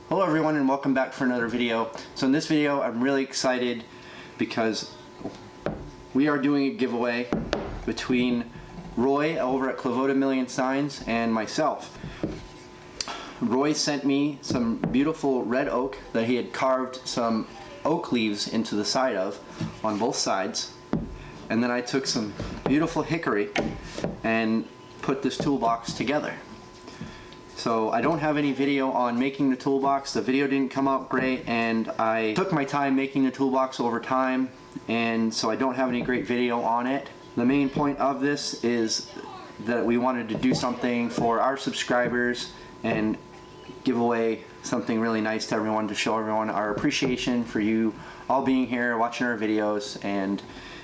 Hello everyone and welcome back for another video. So in this video I'm really excited because we are doing a giveaway between Roy over at Clovota Million Signs and myself. Roy sent me some beautiful red oak that he had carved some oak leaves into the side of on both sides, and then I took some beautiful hickory and put this toolbox together. So I don't have any video on making the toolbox. The video didn't come out great, and I took my time making the toolbox over time, and so I don't have any great video on it. The main point of this is that we wanted to do something for our subscribers and give away something really nice to everyone, to show everyone our appreciation for you all being here, watching our videos and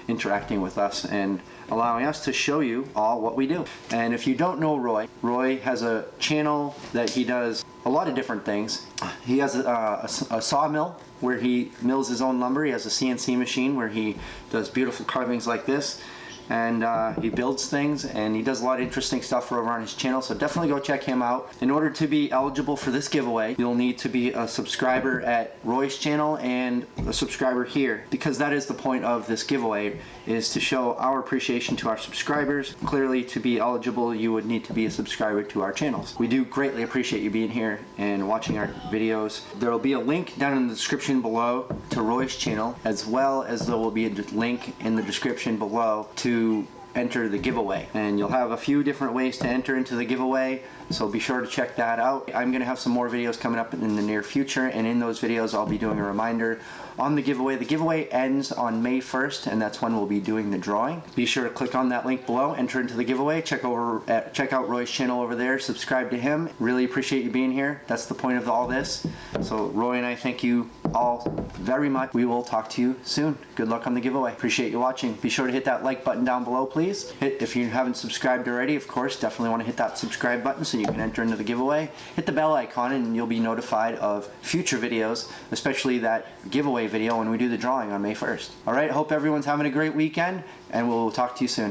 interacting with us and allowing us to show you all what we do. And if you don't know Roy, Roy has a channel that he does a lot of different things. He has a sawmill where he mills his own lumber. He has a CNC machine where he does beautiful carvings like this, and he builds things, and he does a lot of interesting stuff over on his channel, so definitely go check him out. In order to be eligible for this giveaway, you'll need to be a subscriber at Roy's channel and a subscriber here, because that is the point of this giveaway, is to show our appreciation to our subscribers. Clearly, to be eligible, you would need to be a subscriber to our channels. We do greatly appreciate you being here and watching our videos. There will be a link down in the description below to Roy's channel, as well as there will be a link in the description below to enter the giveaway, and you'll have a few different ways to enter into the giveaway, so be sure to check that out. I'm going to have some more videos coming up in the near future, and in those videos I'll be doing a reminder on the giveaway. The giveaway ends on May 1st, and that's when we'll be doing the drawing. Be sure to click on that link below, enter into the giveaway, check out Roy's channel over there, subscribe to him. Really appreciate you being here. That's the point of all this. So Roy and I thank you all very much. We will talk to you soon. Good luck on the giveaway. Appreciate you watching. Be sure to hit that like button down below, please. If you haven't subscribed already, of course, definitely want to hit that subscribe button so you can enter into the giveaway. Hit the bell icon and you'll be notified of future videos, especially that giveaway video when we do the drawing on May 1st. Alright, hope everyone's having a great weekend, and we'll talk to you soon.